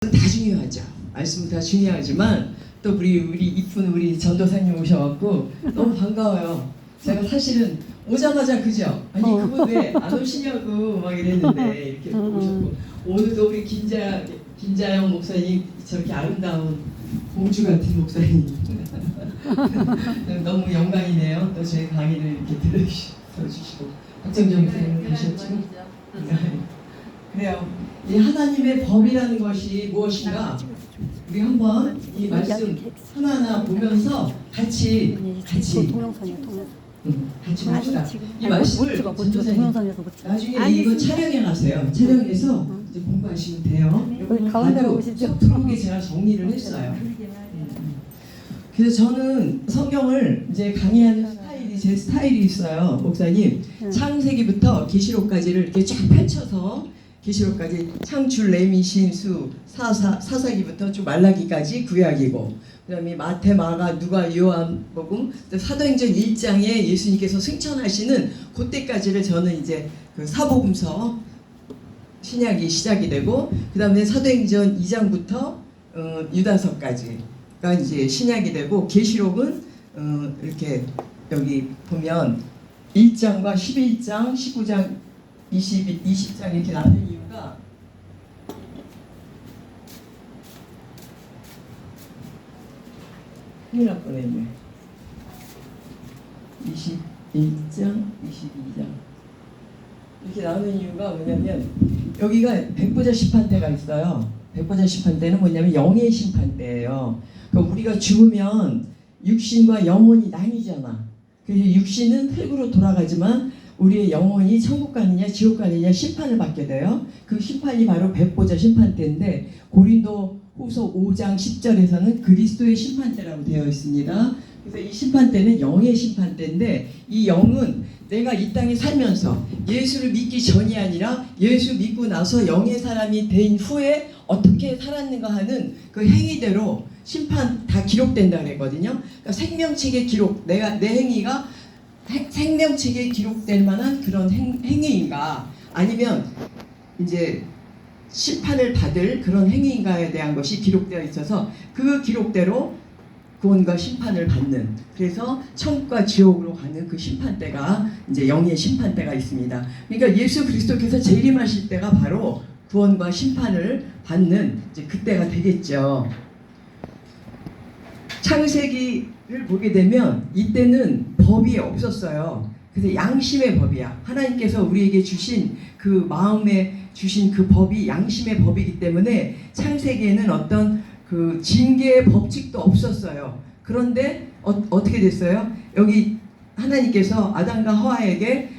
다 중요하죠. 말씀은 다 중요하지만 또 우리 이쁜 우리 전도사님 오셔갖고 너무 반가워요. 제가 사실은 오자마자 그죠? 아니 그분 왜 안 오시냐고 막 이랬는데 이렇게 오셨고 오늘도 우리 김자영 목사님 저렇게 아름다운 공주 같은 목사님 너무 영광이네요. 또 저희 강의를 이렇게 들어주시고 박정정 목사님 계셨죠? 그래요. 이 하나님의 법이라는 것이 무엇인가? 우리 한번 이 말씀 하나하나 보면서 같이 봅시다. 이 말씀을 전도사님 나중에 이거 촬영해 놨어요. 촬영해서 이제 공부하시면 돼요. 가운데로 오시죠. 들어오게 제가 정리를 했어요. 그래서 저는 성경을 이제 강의하는 제 스타일이 있어요. 목사님 창세기부터 계시록까지를 이렇게 쫙 펼쳐서 계시록까지 창출, 레미, 신수, 사사기부터 쭉 말라기까지 구약이고 그다음에 마태, 마가, 누가, 요한복음, 사도행전 1장에 예수님께서 승천하시는 그때까지를 저는 이제 그 사복음서 신약이 시작이 되고 그다음에 사도행전 2장부터 유다서까지가 이제 신약이 되고 계시록은 이렇게 여기 보면 1장과 11장, 19장, 20장 이렇게 나눈 이유가 큰일 날 뻔했네. 21장, 22장 이렇게 나눈 이유가 뭐냐면 여기가 백보자 심판대가 있어요. 백보자 심판대는 뭐냐면 영의 심판대예요. 그러니까 우리가 죽으면 육신과 영혼이 나뉘잖아. 그래서 육신은 흙으로 돌아가지만 우리의 영혼이 천국 가느냐 지옥 가느냐 심판을 받게 돼요. 그 심판이 바로 백보자 심판대인데 고린도 후서 5장 10절에서는 그리스도의 심판대라고 되어 있습니다. 그래서 이 심판대는 영의 심판대인데 이 영은 내가 이 땅에 살면서 예수를 믿기 전이 아니라 예수 믿고 나서 영의 사람이 된 후에 어떻게 살았는가 하는 그 행위대로 심판 다 기록된다 그랬거든요. 그러니까 생명책에 기록 내 행위가 생명책에 기록될 만한 그런 행위인가 아니면 이제 심판을 받을 그런 행위인가에 대한 것이 기록되어 있어서 그 기록대로 구원과 심판을 받는 그래서 천국과 지옥으로 가는 그 심판대가 이제 영의 심판대가 있습니다. 그러니까 예수 그리스도께서 재림하실 때가 바로 구원과 심판을 받는 이제 그때가 되겠죠. 창세기를 보게 되면 이때는 법이 없었어요. 그래서 양심의 법이야. 하나님께서 우리에게 주신 그 마음에 주신 그 법이 양심의 법이기 때문에 창세기에는 어떤 그 징계의 법칙도 없었어요. 그런데 어떻게 됐어요? 여기 하나님께서 아담과 하와에게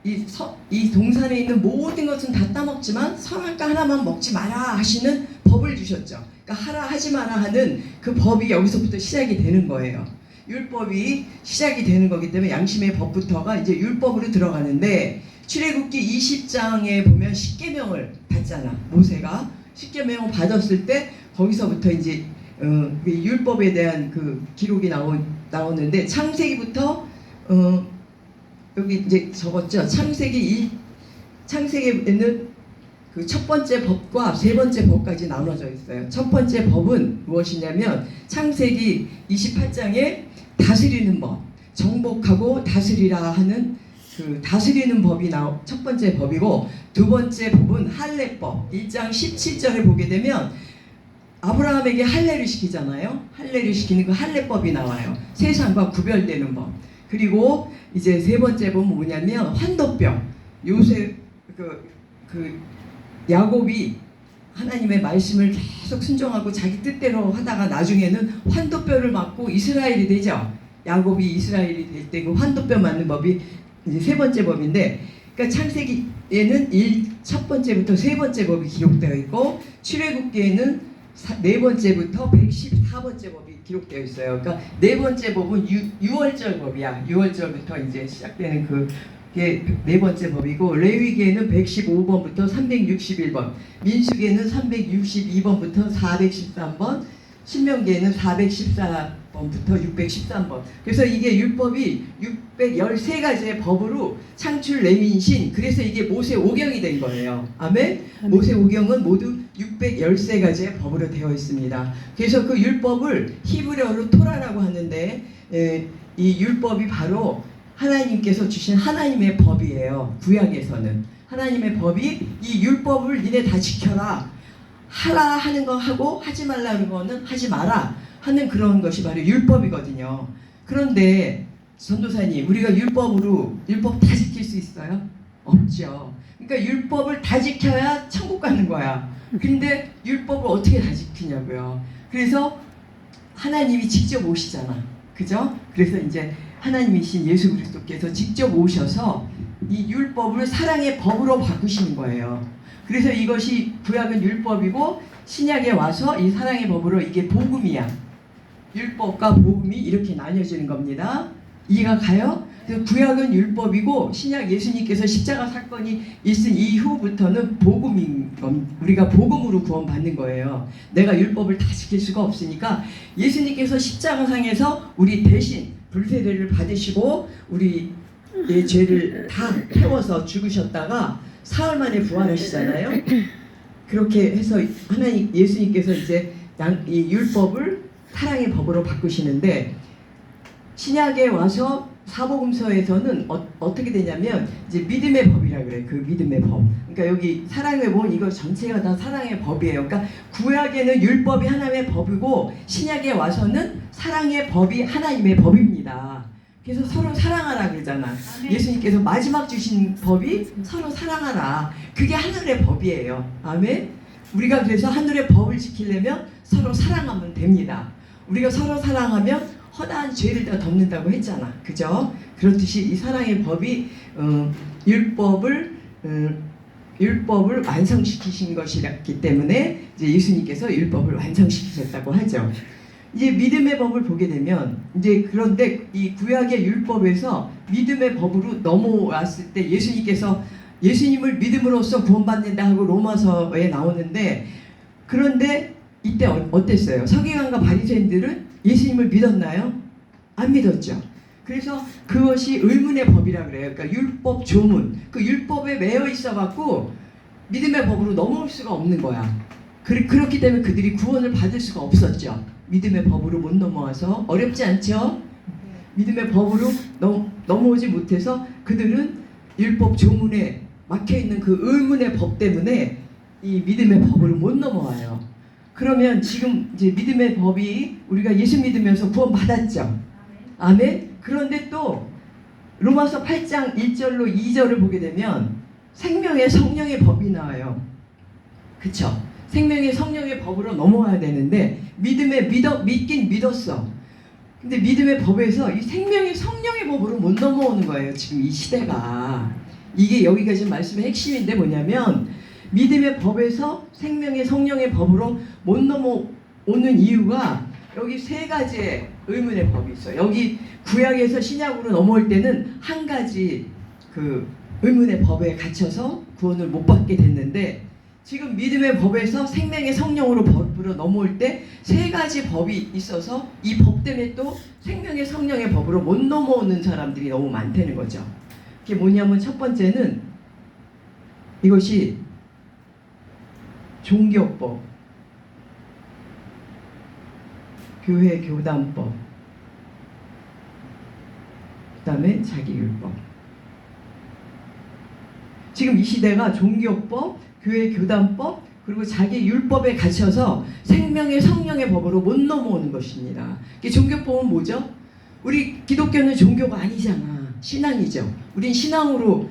이 동산에 있는 모든 것은 다 따먹지만 선악과 하나만 먹지 마라 하시는 법을 주셨죠. 그러니까 하라 하지 마라 하는 그 법이 여기서부터 시작이 되는 거예요. 율법이 시작이 되는 거기 때문에 양심의 법부터가 이제 율법으로 들어가는데 출애굽기 20장에 보면 십계명을 받잖아. 모세가 십계명을 받았을 때 거기서부터 이제 율법에 대한 그 기록이 나오는데 창세기부터 여기 이제 적었죠. 창세기에는 그 첫 번째 법과 세 번째 법까지 나눠져 있어요. 첫 번째 법은 무엇이냐면 창세기 28장에 다스리는 법, 정복하고 다스리라 하는 그 다스리는 법이 첫 번째 법이고 두 번째 법은 할례법 1장 17절에 보게 되면 아브라함에게 할례를 시키잖아요. 할례를 시키는 그 할례법이 나와요. 세상과 구별되는 법. 그리고 이제 세 번째 법은 뭐냐면 환도뼈. 요셉 야곱이 하나님의 말씀을 계속 순종하고 자기 뜻대로 하다가 나중에는 환도뼈를 맞고 이스라엘이 되죠. 야곱이 이스라엘이 될 때 그 환도뼈 맞는 법이 이제 세 번째 법인데, 그러니까 창세기에는 첫 번째부터 세 번째 법이 기록되어 있고 출애굽기에는 네 번째부터 114번째 법이 기록되어 있어요. 그러니까 네 번째 법은 유월절 법이야. 유월절부터 이제 시작되는 그게 네 번째 법이고 레위기에는 115번부터 361번, 민수기에는 362번부터 413번, 신명기에는 414번부터 613번. 그래서 이게 율법이 613가지의 법으로 창출, 레민신. 그래서 이게 모세 오경이 된 거예요. 아멘? 모세 오경은 모두 613가지의 법으로 되어 있습니다. 그래서 그 율법을 히브리어로 토라라고 하는데 이 율법이 바로 하나님께서 주신 하나님의 법이에요. 구약에서는 하나님의 법이 이 율법을 니네 다 지켜라, 하라 하는 거 하고 하지 말라는 거는 하지 마라 하는 그런 것이 바로 율법이거든요. 그런데 전도사님, 우리가 율법으로 율법 다 지킬 수 있어요? 없죠. 그러니까 율법을 다 지켜야 천국 가는 거야. 근데 율법을 어떻게 다 지키냐고요. 그래서 하나님이 직접 오시잖아. 그죠? 그래서 이제 하나님이신 예수 그리스도께서 직접 오셔서 이 율법을 사랑의 법으로 바꾸시는 거예요. 그래서 이것이 구약은 율법이고 신약에 와서 이 사랑의 법으로 이게 복음이야. 율법과 복음이 이렇게 나뉘어지는 겁니다. 이해가 가요? 그래서 구약은 율법이고 신약 예수님께서 십자가 사건이 있은 이후부터는 복음인 우리가 복음으로 구원받는 거예요. 내가 율법을 다 지킬 수가 없으니까 예수님께서 십자가상에서 우리 대신 불세례를 받으시고 우리의 죄를 다 태워서 죽으셨다가 사흘 만에 부활하시잖아요. 그렇게 해서 하나님 예수님께서 이제 이 율법을 사랑의 법으로 바꾸시는데 신약에 와서 사복음서에서는 어떻게 되냐면 이제 믿음의 법이라 그래. 그 믿음의 법. 그러니까 여기 사랑의 법 이거 전체가 다 사랑의 법이에요. 그러니까 구약에는 율법이 하나님의 법이고 신약에 와서는 사랑의 법이 하나님의 법입니다. 그래서 서로 사랑하라 그러잖아. 예수님께서 마지막 주신 법이 서로 사랑하라. 그게 하늘의 법이에요. 아멘. 우리가 그래서 하늘의 법을 지키려면 서로 사랑하면 됩니다. 우리가 서로 사랑하면 허다한 죄를 다 덮는다고 했잖아. 그죠? 그렇듯이 이 사랑의 법이 율법을 완성시키신 것이기 때문에 이제 예수님께서 율법을 완성시키셨다고 하죠. 이제 믿음의 법을 보게 되면 이제 그런데 이 구약의 율법에서 믿음의 법으로 넘어왔을 때 예수님께서 예수님을 믿음으로써 구원받는다 하고 로마서에 나오는데 그런데 이때 어땠어요? 서기관과 바리새인들은 예수님을 믿었나요? 안 믿었죠. 그래서 그것이 의문의 법이라 그래요. 그러니까 율법 조문, 그 율법에 매여 있어갖고 믿음의 법으로 넘어올 수가 없는 거야. 그렇기 때문에 그들이 구원을 받을 수가 없었죠. 믿음의 법으로 못 넘어와서 어렵지 않죠? 믿음의 법으로 넘어오지 못해서 그들은 율법 조문에 막혀있는 그 의문의 법 때문에 이 믿음의 법으로 못 넘어와요. 그러면 지금 이제 믿음의 법이 우리가 예수 믿으면서 구원받았죠. 아멘. 그런데 또 로마서 8장 1절로 2절을 보게 되면 생명의 성령의 법이 나와요. 그쵸? 생명의 성령의 법으로 넘어와야 되는데 믿긴 믿었어. 근데 믿음의 법에서 이 생명의 성령의 법으로 못 넘어오는 거예요. 지금 이 시대가. 이게 여기가 지금 말씀의 핵심인데 뭐냐면 믿음의 법에서 생명의 성령의 법으로 못 넘어오는 이유가 여기 세 가지의 의문의 법이 있어요. 여기 구약에서 신약으로 넘어올 때는 한 가지 그 의문의 법에 갇혀서 구원을 못 받게 됐는데 지금 믿음의 법에서 생명의 성령으로 법으로 넘어올 때 세 가지 법이 있어서 이 법 때문에 또 생명의 성령의 법으로 못 넘어오는 사람들이 너무 많다는 거죠. 그게 뭐냐면 첫 번째는 이것이 종교법, 교회 교단법, 그 다음에 자기율법. 지금 이 시대가 종교법, 교회 교단법, 그리고 자기 율법에 갇혀서 생명의 성령의 법으로 못 넘어오는 것입니다. 종교법은 뭐죠? 우리 기독교는 종교가 아니잖아. 신앙이죠. 우린 신앙으로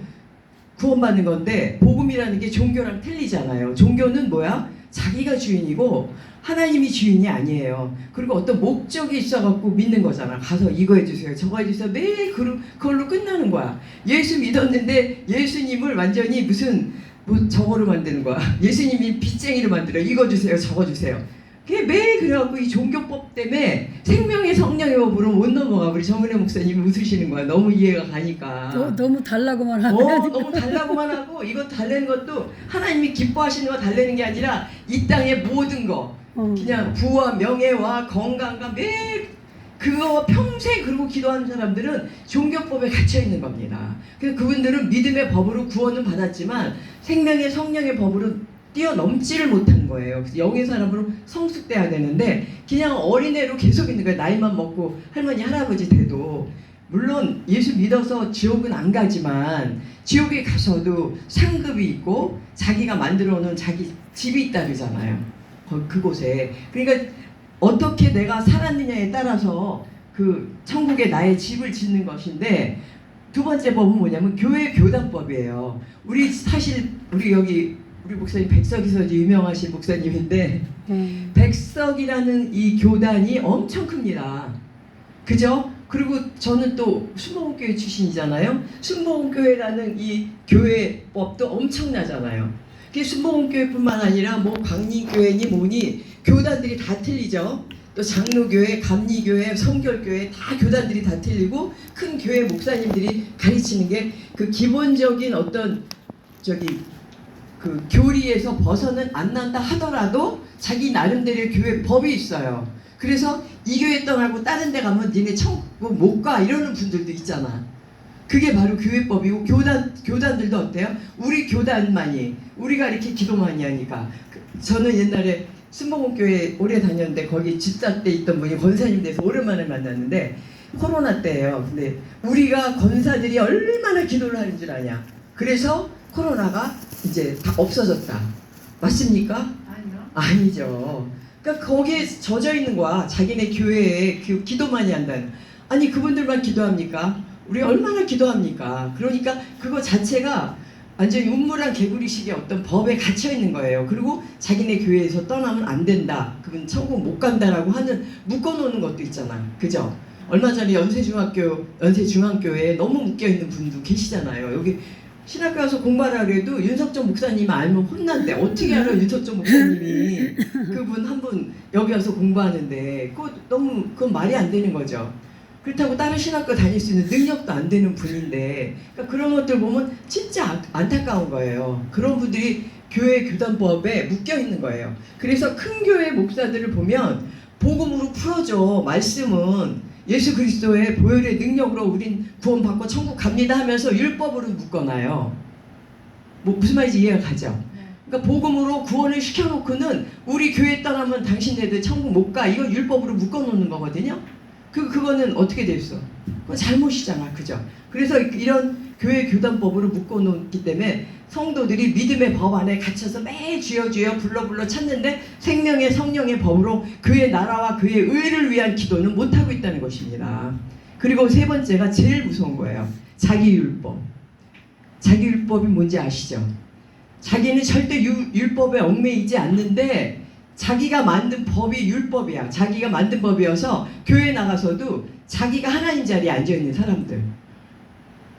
구원받는 건데 복음이라는 게 종교랑 틀리잖아요. 종교는 뭐야? 자기가 주인이고 하나님이 주인이 아니에요. 그리고 어떤 목적이 있어갖고 믿는 거잖아. 가서 이거 해주세요, 저거 해주세요. 매일 그걸로 끝나는 거야. 예수 믿었는데 예수님을 완전히 무슨 저거로 만드는 거야. 예수님이 빚쟁이로 만들어. 이거 주세요, 저거 주세요. 그게 매일 그래갖고 이 종교법 때문에 생명의 성령의 법으로 못 넘어가. 우리 정은혜 목사님이 웃으시는 거야. 너무 이해가 가니까. 너무 달라고만 하고. 너무 달라고만 하고 이거 달래는 것도 하나님이 기뻐하시는 거 달래는 게 아니라 이 땅의 모든 거. 그냥 부와 명예와 건강과 매일 그거 평생 그러고 기도하는 사람들은 종교법에 갇혀 있는 겁니다. 그래서 그분들은 믿음의 법으로 구원은 받았지만 생명의 성령의 법으로 뛰어넘지를 못한 거예요. 그래서 영의 사람으로 성숙돼야 되는데 그냥 어린애로 계속 있는 거예요. 나이만 먹고 할머니 할아버지 돼도. 물론 예수 믿어서 지옥은 안 가지만 지옥에 가서도 상급이 있고 자기가 만들어 놓은 자기 집이 있다 그러잖아요. 그곳에. 그러니까 어떻게 내가 살았느냐에 따라서 그 천국에 나의 집을 짓는 것인데, 두 번째 법은 뭐냐면 교회 교단법이에요. 우리 여기 우리 목사님 백석이서 유명하신 목사님인데 백석이라는 이 교단이 엄청 큽니다. 그죠? 그리고 저는 또 순복음교회 출신이잖아요. 순복음교회라는 이 교회법도 엄청나잖아요. 그게 순복음교회뿐만 아니라 뭐 광림교회니 뭐니 교단들이 다 틀리죠. 또 장로교회, 감리교회, 성결교회 다 교단들이 다 틀리고 큰 교회 목사님들이 가르치는 게 그 기본적인 어떤 그 교리에서 벗어는 안 난다 하더라도 자기 나름대로의 교회 법이 있어요. 그래서 이 교회 떠나고 다른 데 가면 니네 천국 못 가 이러는 분들도 있잖아. 그게 바로 교회법이고 교단들도 어때요? 우리 교단만이 우리가 이렇게 기도 많이 하니까. 저는 옛날에 순복음교회 오래 다녔는데 거기 집사 때 있던 분이 권사님 돼서 오랜만에 만났는데 코로나 때예요. 근데 우리가 권사들이 얼마나 기도를 하는 줄 아냐. 그래서 코로나가 이제 다 없어졌다. 맞습니까? 아니요. 아니죠. 그러니까 거기에 젖어 있는 거야. 자기네 교회에 기도 많이 한다는. 아니 그분들만 기도합니까? 우리 얼마나 기도합니까? 그러니까 그거 자체가 완전히 음모란 개구리식의 어떤 법에 갇혀 있는 거예요. 그리고 자기네 교회에서 떠나면 안 된다. 그분 천국 못 간다라고 하는 묶어놓는 것도 있잖아. 그죠? 얼마 전에 연세중앙교회에 너무 묶여있는 분도 계시잖아요. 여기 신학교 와서 공부하라 그래도 윤석정 목사님 알면 혼난대. 어떻게 알아 윤석정 목사님이 그분 한 분 여기 와서 공부하는데 그건 말이 안 되는 거죠. 그렇다고 다른 신학교 다닐 수 있는 능력도 안 되는 분인데, 그러니까 그런 것들 보면 진짜 안타까운 거예요. 그런 분들이 교회 교단법에 묶여 있는 거예요. 그래서 큰 교회 목사들을 보면 복음으로 풀어줘. 말씀은 예수 그리스도의 보혈의 능력으로 우린 구원받고 천국 갑니다 하면서 율법으로 묶어놔요. 뭐 무슨 말인지 이해가 가죠? 그러니까 복음으로 구원을 시켜놓고는 우리 교회 떠나면 당신네들 천국 못 가. 이거 율법으로 묶어놓는 거거든요. 그거는 어떻게 됐어? 그거 잘못이잖아. 그죠? 그래서 이런 교회 교단법으로 묶어놓기 때문에 성도들이 믿음의 법 안에 갇혀서 매 주여 주여 불러 찾는데 생명의 성령의 법으로 그의 나라와 그의 의를 위한 기도는 못하고 있다는 것입니다. 그리고 세 번째가 제일 무서운 거예요. 자기율법. 자기율법이 뭔지 아시죠? 자기는 절대 율법에 얽매이지 않는데 자기가 만든 법이 율법이야. 자기가 만든 법이어서 교회 나가서도 자기가 하나님 자리에 앉아있는 사람들,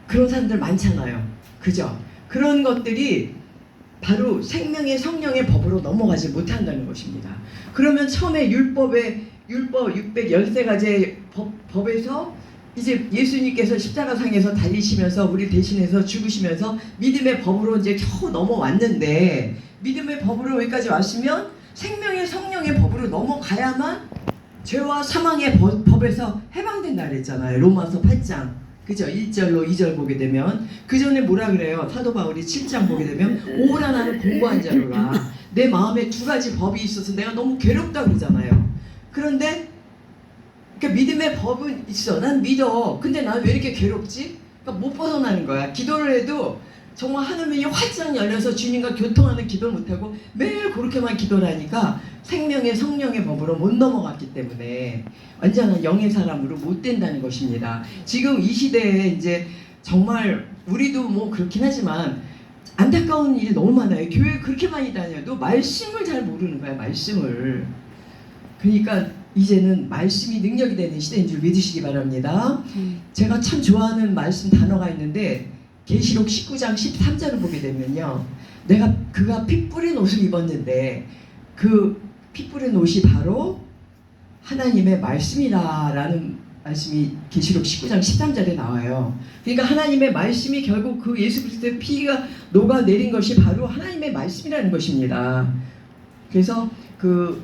그런 사람들 많잖아요. 그죠? 그런 것들이 바로 생명의 성령의 법으로 넘어가지 못한다는 것입니다. 그러면 처음에 율법 613가지의 법에서 이제 예수님께서 십자가상에서 달리시면서 우리 대신해서 죽으시면서 믿음의 법으로 이제 겨우 넘어왔는데, 믿음의 법으로 여기까지 왔으면 생명의 성령의 법으로 넘어가야만 죄와 사망의 법에서 해방된다 그랬잖아요. 로마서 8장. 그죠? 1절로 2절 보게 되면 그 전에 뭐라 그래요? 사도 바울이 7장 보게 되면 오라 나는 공고한 자로라. 내 마음에 두 가지 법이 있어서 내가 너무 괴롭다 그러잖아요. 그런데 그러니까 믿음의 법은 있어. 난 믿어. 근데 난 왜 이렇게 괴롭지? 그러니까 못 벗어나는 거야. 기도를 해도 정말 하늘문이 활짝 열려서 주님과 교통하는 기도를 못하고 매일 그렇게만 기도를 하니까 생명의 성령의 법으로 못 넘어갔기 때문에 완전한 영의 사람으로 못 된다는 것입니다. 지금 이 시대에 이제 정말 우리도 뭐 그렇긴 하지만 안타까운 일이 너무 많아요. 교회 그렇게 많이 다녀도 말씀을 잘 모르는 거야. 말씀을. 그러니까 이제는 말씀이 능력이 되는 시대인 줄 믿으시기 바랍니다. 제가 참 좋아하는 말씀 단어가 있는데 계시록 19장 13절을 보게 되면요, 그가 피 뿌린 옷을 입었는데 그 피 뿌린 옷이 바로 하나님의 말씀이라는 말씀이 계시록 19장 13절에 나와요. 그러니까 하나님의 말씀이 결국 그 예수 그리스도의 피가 녹아내린 것이 바로 하나님의 말씀이라는 것입니다. 그래서 그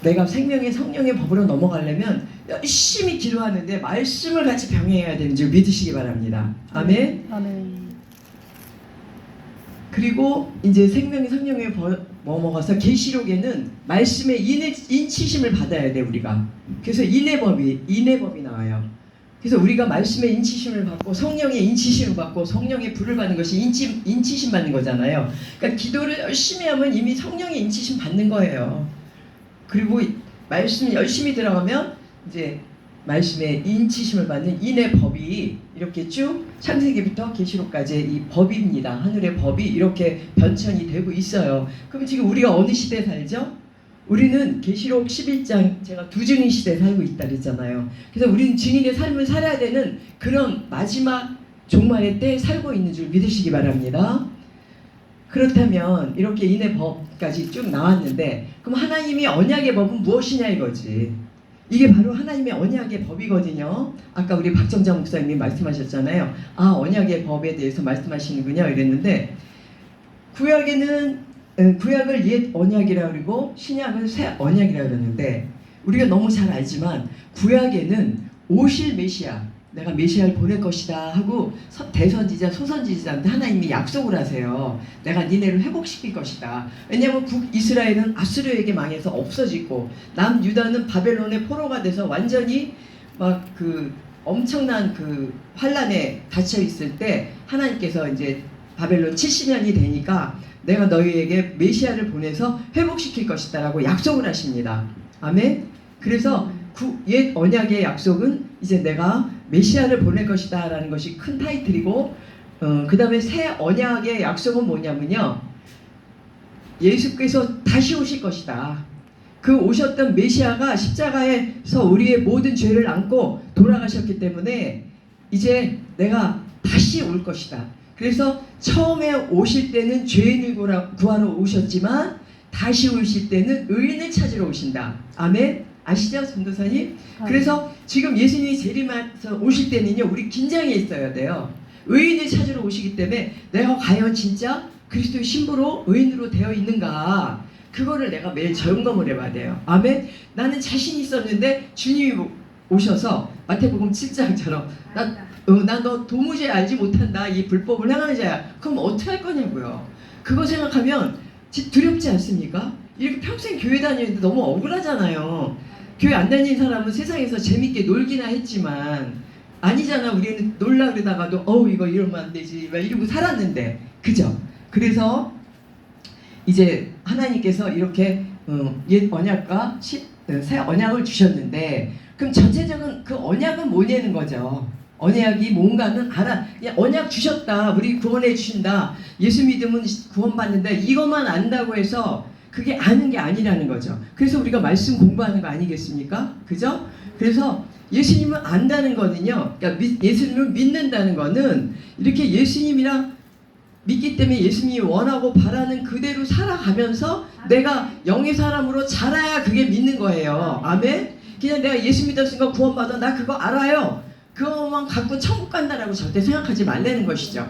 내가 생명의 성령의 법으로 넘어가려면 열심히 기도하는데 말씀을 같이 병행해야 되는 줄 믿으시기 바랍니다. 아멘. 아멘. 그리고 이제 생명의 성령의 법 넘어가서 계시록에는 말씀의 인치심을 받아야 돼 우리가. 그래서 인내법이 나와요. 그래서 우리가 말씀의 인치심을 받고 성령의 인치심을 받고 성령의 불을 받는 것이 인치심 받는 거잖아요. 그러니까 기도를 열심히 하면 이미 성령의 인치심 받는 거예요. 그리고 말씀 열심히 들어가면 이제 말씀의 인치심을 받는 인의 법이 이렇게 쭉 창세기부터 계시록까지 이 법입니다. 하늘의 법이 이렇게 변천이 되고 있어요. 그럼 지금 우리가 어느 시대에 살죠? 우리는 계시록 11장 제가 두 증인 시대에 살고 있다 그랬잖아요. 그래서 우리는 증인의 삶을 살아야 되는 그런 마지막 종말의 때에 살고 있는 줄 믿으시기 바랍니다. 그렇다면 이렇게 인의 법까지 쭉 나왔는데 그럼 하나님이 언약의 법은 무엇이냐 이거지. 이게 바로 하나님의 언약의 법이거든요. 아까 우리 박정자 목사님이 말씀하셨잖아요. 아, 언약의 법에 대해서 말씀하시는군요 이랬는데 구약을 옛 언약이라고 그러고 신약은 새 언약이라고 그러는데 우리가 너무 잘 알지만 구약에는 오실 메시아, 내가 메시아를 보낼 것이다 하고 대선지자 소선지자한테 하나님이 약속을 하세요. 내가 니네를 회복시킬 것이다. 왜냐하면 북이스라엘은 아수르에게 망해서 없어지고 남유다는 바벨론의 포로가 돼서 완전히 막 그 엄청난 그 환란에 닫혀 있을 때 하나님께서 이제 바벨론 70년이 되니까 내가 너희에게 메시아를 보내서 회복시킬 것이다 라고 약속을 하십니다. 아멘. 그래서 옛 언약의 약속은 이제 내가 메시아를 보낼 것이다 라는 것이 큰 타이틀이고 그 다음에 새 언약의 약속은 뭐냐면요, 예수께서 다시 오실 것이다. 그 오셨던 메시아가 십자가에서 우리의 모든 죄를 안고 돌아가셨기 때문에 이제 내가 다시 올 것이다. 그래서 처음에 오실 때는 죄인을 구하러 오셨지만 다시 오실 때는 의인을 찾으러 오신다. 아멘. 아시죠, 전도사님? 그래서 지금 예수님이 재림해서 오실 때는요, 우리 긴장해 있어야 돼요. 의인을 찾으러 오시기 때문에 내가 과연 진짜 그리스도의 신부로 의인으로 되어 있는가, 그거를 내가 매일 점검을 해봐야 돼요. 아멘. 나는 자신 있었는데 주님이 오셔서 마태복음 7장처럼 나 너 도무지 알지 못한다, 이 불법을 행하는 자야. 그럼 어떻게 할 거냐고요. 그거 생각하면 두렵지 않습니까? 이렇게 평생 교회 다니는데 너무 억울하잖아요. 교회 안 다니는 사람은 세상에서 재밌게 놀기나 했지만 아니잖아. 우리는 놀라 그러다가도 이거 이러면 안 되지 막 이러고 살았는데, 그죠? 그래서 이제 하나님께서 이렇게 옛 언약과 새 언약을 주셨는데, 그럼 전체적인 그 언약은 뭐냐는 거죠. 언약이 뭔가는 알아. 그냥 언약 주셨다, 우리 구원해 주신다, 예수 믿으면 구원받는다, 이것만 안다고 해서 그게 아는 게 아니라는 거죠. 그래서 우리가 말씀 공부하는 거 아니겠습니까? 그죠? 그래서 예수님을 안다는 거는요, 그러니까 예수님을 믿는다는 거는 이렇게 예수님이랑 믿기 때문에 예수님이 원하고 바라는 그대로 살아가면서 내가 영의 사람으로 자라야 그게 믿는 거예요. 아멘? 그냥 내가 예수 믿었으니까 구원받아, 나 그거 알아요, 그거만 갖고 천국 간다라고 절대 생각하지 말라는 것이죠.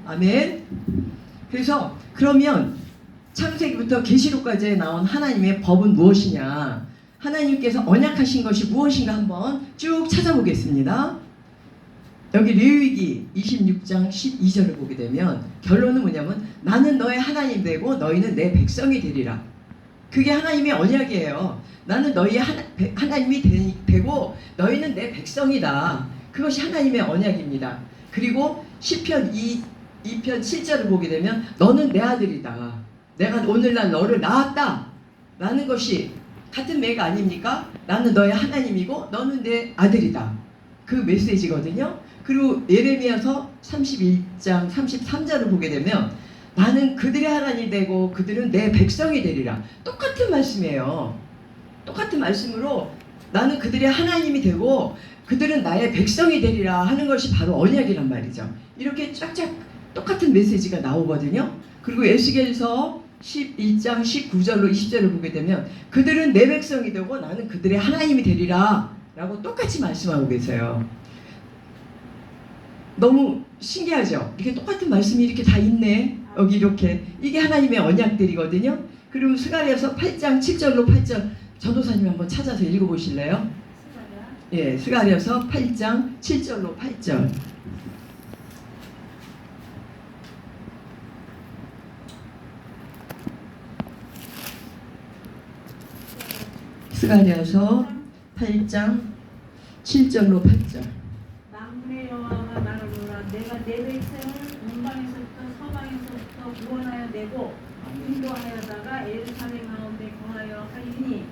아멘? 그래서 그러면 창세기부터 계시록까지 나온 하나님의 법은 무엇이냐, 하나님께서 언약하신 것이 무엇인가 한번 쭉 찾아보겠습니다. 여기 레위기 26장 12절을 보게 되면 결론은 뭐냐면 나는 너의 하나님 되고 너희는 내 백성이 되리라. 그게 하나님의 언약이에요. 나는 너희 하나님이 되고 너희는 내 백성이다. 그것이 하나님의 언약입니다. 그리고 시편 2편 7절을 보게 되면 너는 내 아들이다. 내가 오늘날 너를 낳았다 라는 것이 같은 매가 아닙니까? 나는 너의 하나님이고 너는 내 아들이다. 그 메시지거든요. 그리고 예레미야서 31장 33절을 보게 되면 나는 그들의 하나님이 되고 그들은 내 백성이 되리라. 똑같은 말씀이에요. 똑같은 말씀으로 나는 그들의 하나님이 되고 그들은 나의 백성이 되리라 하는 것이 바로 언약이란 말이죠. 이렇게 쫙쫙 똑같은 메시지가 나오거든요. 그리고 에스겔서 11장 19절로 20절을 보게 되면 그들은 내 백성이 되고 나는 그들의 하나님이 되리라 라고 똑같이 말씀하고 계세요. 너무 신기하죠? 이렇게 똑같은 말씀이 이렇게 다 있네. 여기 이렇게 이게 하나님의 언약들이거든요. 그리고 스가랴서 8장 7절로 8절 전도사님 한번 찾아서 읽어보실래요? 예, 스가랴서 8장 7절로 8절. 스가랴서 8장 7절로 8절. 만군의 여호와가 말하노라 내가 내 백성을 동방에서부터 서방에서부터 구원하여 내고 인도하여다가 예루살렘 가운데 거하여 하리니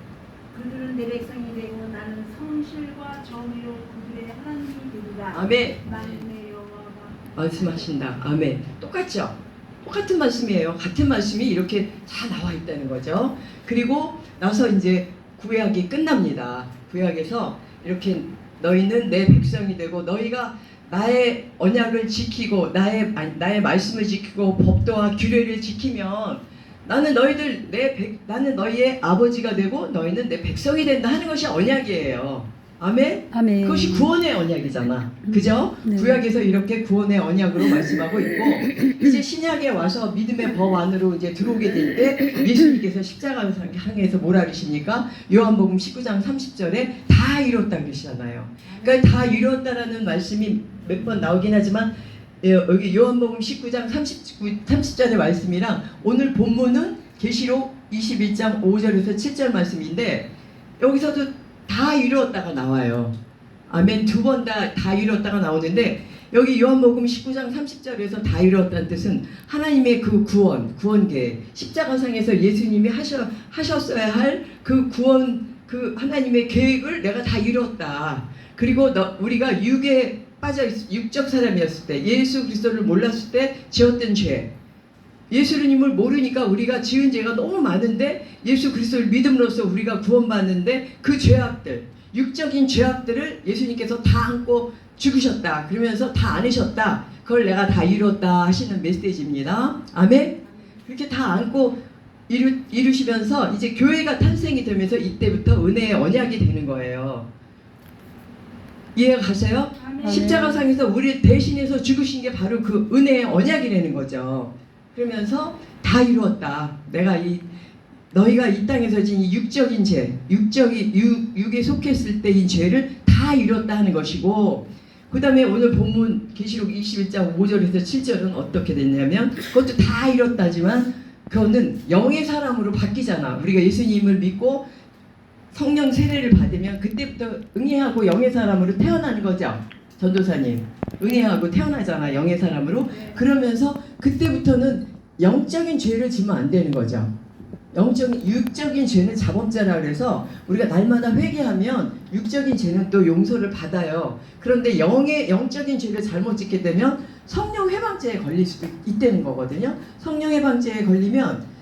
그들은 내 백성이 되고 나는 성실과 정의로 그들의 하나님이 되리라. 아멘. 만군의 여호와가 말씀하신다. 아멘. 똑같죠? 똑같은 말씀이에요. 같은 말씀이 이렇게 다 나와 있다는 거죠. 그리고 나서 이제 구약이 끝납니다. 구약에서 이렇게 너희는 내 백성이 되고 너희가 나의 언약을 지키고 나의 말씀을 지키고 법도와 규례를 지키면 나는 나는 너희의 아버지가 되고 너희는 내 백성이 된다 하는 것이 언약이에요. 아멘. 아멘. 그것이 구원의 언약이잖아. 그죠? 네. 구약에서 이렇게 구원의 언약으로 말씀하고 있고 이제 신약에 와서 믿음의 법 안으로 이제 들어오게 될 때 예수님께서 십자가 상에서 뭐라 그러십니까? 요한복음 19장 30절에 다 이뤘다 그러시잖아요. 그러니까 다 이뤘다라는 말씀이 몇 번 나오긴 하지만 여기 요한복음 19장 30절의 말씀이랑 오늘 본문은 계시록 21장 5절에서 7절 말씀인데 여기서도 다 이루었다가 나와요. 아멘. 두 번 다 이루었다가 나오는데 여기 요한복음 19장 30절에서 다 이루었다는 뜻은 하나님의 그 구원 계획, 십자가상에서 예수님이 하셨어야 할 그 구원, 그 하나님의 계획을 내가 다 이루었다. 그리고 우리가 육에 육적 사람이었을 때, 예수 그리스도를 몰랐을 때 지었던 죄, 예수님을 모르니까 우리가 지은 죄가 너무 많은데 예수 그리스도를 믿음으로써 우리가 구원받는데 그 죄악들, 육적인 죄악들을 예수님께서 다 안고 죽으셨다. 그러면서 다 안으셨다. 그걸 내가 다 이뤘다 하시는 메시지입니다. 아멘. 그렇게 다 안고 이루시면서 이제 교회가 탄생이 되면서 이때부터 은혜의 언약이 되는 거예요. 이해가 가세요? 아멘. 십자가상에서 우리 대신해서 죽으신 게 바로 그 은혜의 언약이라는 거죠. 그러면서 다 이루었다. 너희가 이 땅에서 지은 육적인 죄, 육에 속했을 때인 죄를 다 이뤘다 하는 것이고, 그 다음에 오늘 본문 계시록 21장 5절에서 7절은 어떻게 됐냐면 그것도 다 이뤘다지만 그거는 영의 사람으로 바뀌잖아. 우리가 예수님을 믿고 성령 세례를 받으면 그때부터 응애하고 영의 사람으로 태어나는 거죠. 전도사님 응애하고 태어나잖아. 영의 사람으로. 그러면서 그때부터는 영적인 죄를 지면 안 되는 거죠. 육적인 죄는 자범죄라 그래서 우리가 날마다 회개하면 육적인 죄는 또 용서를 받아요. 그런데 영적인 죄를 잘못 짓게 되면 성령 해방죄에 걸릴 수도 있다는 거거든요. 성령 해방죄에 걸리면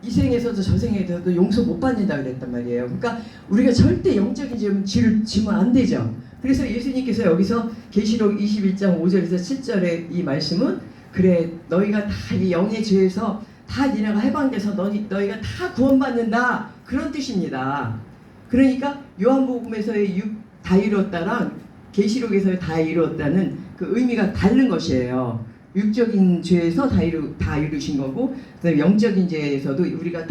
이 생에서도 저 생에서도 용서 못 받는다 그랬단 말이에요. 그러니까 우리가 절대 영적인 죄를 지면 안 되죠. 그래서 예수님께서 여기서 계시록 21장 5절에서 7절의 이 말씀은 그래 너희가 다 이 영의 죄에서 다 니네가 해방돼서 너희가 다 구원받는다 그런 뜻입니다. 그러니까 요한복음에서의 다 이뤘다랑 계시록에서의 다 이뤘다는 그 의미가 다른 것이에요. 육적인 죄에서 다 이루신 거고, 그다음에 영적인 죄에서도 우리가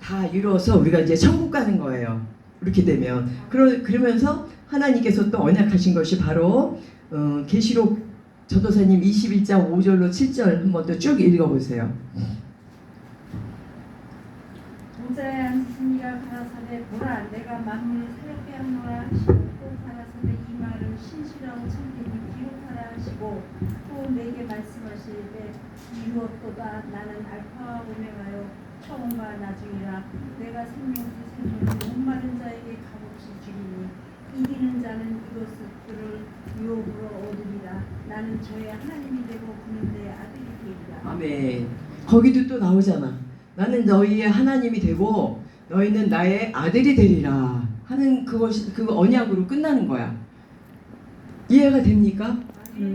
다 이루어서 우리가 이제 천국 가는 거예요. 이렇게 되면 그러면서 하나님께서 또 언약하신 것이 바로 계시록 전도사님 21장 5절로 7절 한번 더 쭉 읽어보세요. 동자에 앉으신 이가 가라사대 보라 내가 만물을 새롭게 하노라 하시고 또 가라사대 이 말을 신실하고 참되니 기록하라 하시고 또 내게 말씀하시되 이루었도다 나는 알파와 오메가요 처음과 나중이라 내가 생명수 생명을 목마른 자에게 값없이 주리니 이기는 자는 이것들을 유업으로 얻으리라. 나는 저의 하나님이 되고 그는 내 아들이 되리라. 아멘. 거기도 또 나오잖아. 나는 너희의 하나님이 되고 너희는 나의 아들이 되리라 하는 그것이 그 언약으로 끝나는 거야. 이해가 됩니까?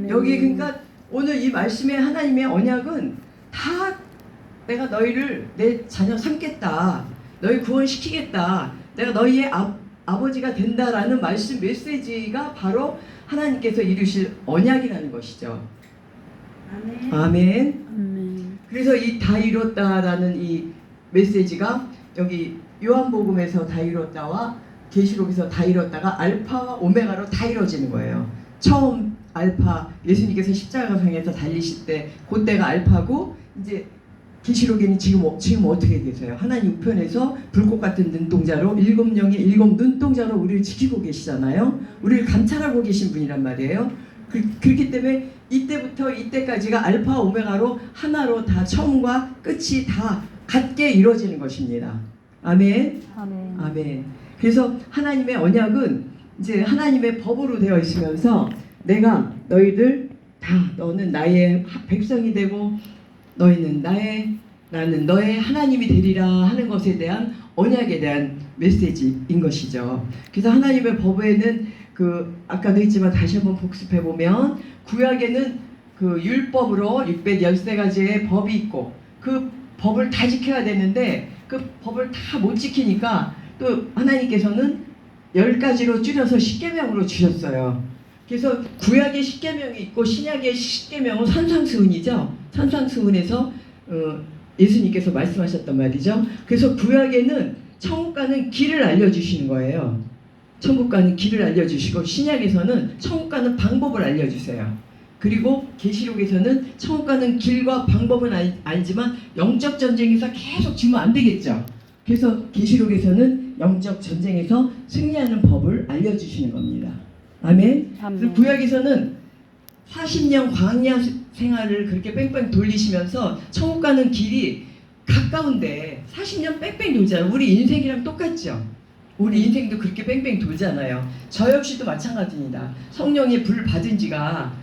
여기 그러니까 오늘 이 말씀의 하나님의 언약은 다 내가 너희를 내 자녀 삼겠다. 너희 구원시키겠다. 내가 너희의 아버지가 된다라는 말씀 메시지가 바로 하나님께서 이루실 언약이라는 것이죠. 아멘. 아멘. 아멘. 그래서 이 다 이뤘다라는 이 메시지가 여기 요한복음에서 다 이뤘다와 계시록에서 다 이뤘다가 알파와 오메가로 다 이루어지는 거예요. 처음 알파, 예수님께서 십자가상에서 달리실 때 그때가 알파고, 이제 계시록에는 지금 어떻게 계세요? 하나님 우편에서 불꽃 같은 눈동자로 7명의 7 눈동자로 우리를 지키고 계시잖아요. 우리를 감찰하고 계신 분이란 말이에요. 그렇기 때문에 이때부터 이때까지가 알파 오메가로 하나로 다 처음과 끝이 다 같게 이루어지는 것입니다. 아멘. 아멘. 아멘. 그래서 하나님의 언약은 이제 하나님의 법으로 되어 있으면서 내가 너희들 다 너는 나의 백성이 되고 너희는 나는 너의 하나님이 되리라 하는 것에 대한 언약에 대한 메시지인 것이죠. 그래서 하나님의 법에는 아까도 했지만 다시 한번 복습해 보면 구약에는 율법으로 613가지의 법이 있고 그 법을 다 지켜야 되는데 그 법을 다 못 지키니까 또 하나님께서는 10가지로 줄여서 십계명으로 주셨어요. 그래서 구약의 십계명이 있고 신약의 십계명은 산상수훈이죠. 산상수훈에서 예수님께서 말씀하셨단 말이죠. 그래서 구약에는 천국 가는 길을 알려주시는 거예요. 천국 가는 길을 알려주시고 신약에서는 천국 가는 방법을 알려주세요. 그리고 계시록에서는 천국 가는 길과 방법은 알지만 영적 전쟁에서 계속 지면 안 되겠죠. 그래서 계시록에서는 영적 전쟁에서 승리하는 법을 알려주시는 겁니다. 아멘. 아멘. 구약에서는 40년 광야 생활을 그렇게 뺑뺑 돌리시면서 천국 가는 길이 가까운데 40년 뺑뺑 돌잖아요. 우리 인생이랑 똑같죠. 우리 인생도 그렇게 뺑뺑 돌잖아요. 저 역시도 마찬가지입니다. 성령의 불 받은 지가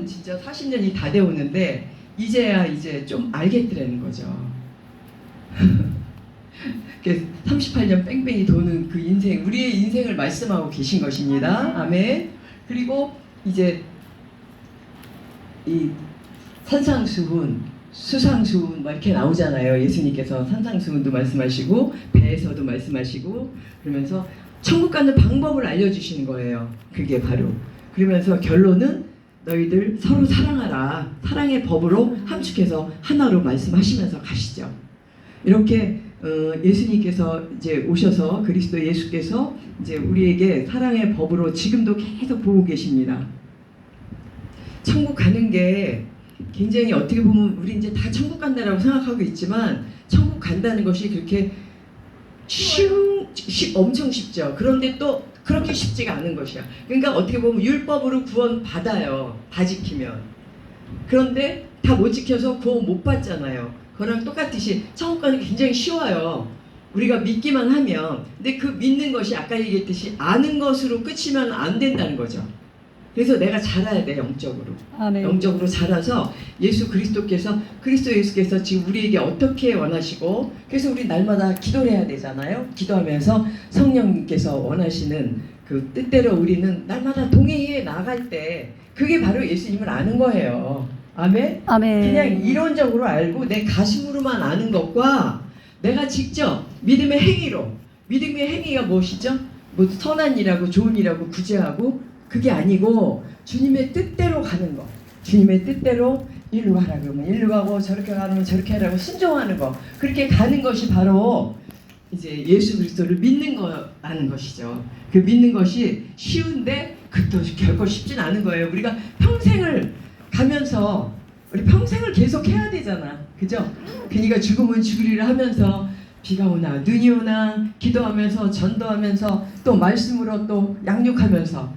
진짜 40년이 다 되었는데 이제야 좀 알겠더라는 거죠. 38년 뺑뺑이 도는 그 인생, 우리의 인생을 말씀하고 계신 것입니다. 아멘. 그리고 이제 이 산상수훈, 수상수훈 막 이렇게 나오잖아요. 예수님께서 산상수훈도 말씀하시고 배에서도 말씀하시고 그러면서 천국 가는 방법을 알려주시는 거예요. 그게 바로 그러면서 결론은 너희들 서로 사랑하라. 사랑의 법으로 함축해서 하나로 말씀하시면서 가시죠. 이렇게 예수님께서 이제 오셔서 그리스도 예수께서 이제 우리에게 사랑의 법으로 지금도 계속 보고 계십니다. 천국 가는 게 굉장히 어떻게 보면 우리 이제 다 천국 간다라고 생각하고 있지만 천국 간다는 것이 그렇게 엄청 쉽죠. 그런데 또 그렇게 쉽지가 않은 것이야. 그러니까 어떻게 보면 율법으로 구원 받아요. 다 지키면. 그런데 다 못 지켜서 구원 못 받잖아요. 그거랑 똑같듯이 천국 가는 게 굉장히 쉬워요. 우리가 믿기만 하면. 근데 그 믿는 것이 아까 얘기했듯이 아는 것으로 끝이면 안 된다는 거죠. 그래서 내가 자라야 돼, 영적으로. 아멘. 영적으로 자라서 그리스도 예수께서 지금 우리에게 어떻게 원하시고, 그래서 우리 날마다 기도를 해야 되잖아요. 기도하면서 성령님께서 원하시는 그 뜻대로 우리는 날마다 동행해 나갈 때 그게 바로 예수님을 아는 거예요. 아멘? 아멘. 그냥 이론적으로 알고 내 가슴으로만 아는 것과 내가 직접 믿음의 행위로, 믿음의 행위가 무엇이죠? 뭐 선한 일하고 좋은 일하고 구제하고 그게 아니고 주님의 뜻대로 가는 거. 주님의 뜻대로 일로 가라 그러면 일로 가고 저렇게 가면 저렇게 하라고 순종하는 거. 그렇게 가는 것이 바로 이제 예수 그리스도를 믿는 거라는 것이죠. 그 믿는 것이 쉬운데 그것도 결코 쉽진 않은 거예요. 우리가 평생을 가면서 우리 평생을 계속 해야 되잖아. 그죠? 그러니까 죽으면 죽으리라 하면서 비가 오나 눈이 오나 기도하면서 전도하면서 또 말씀으로 또 양육하면서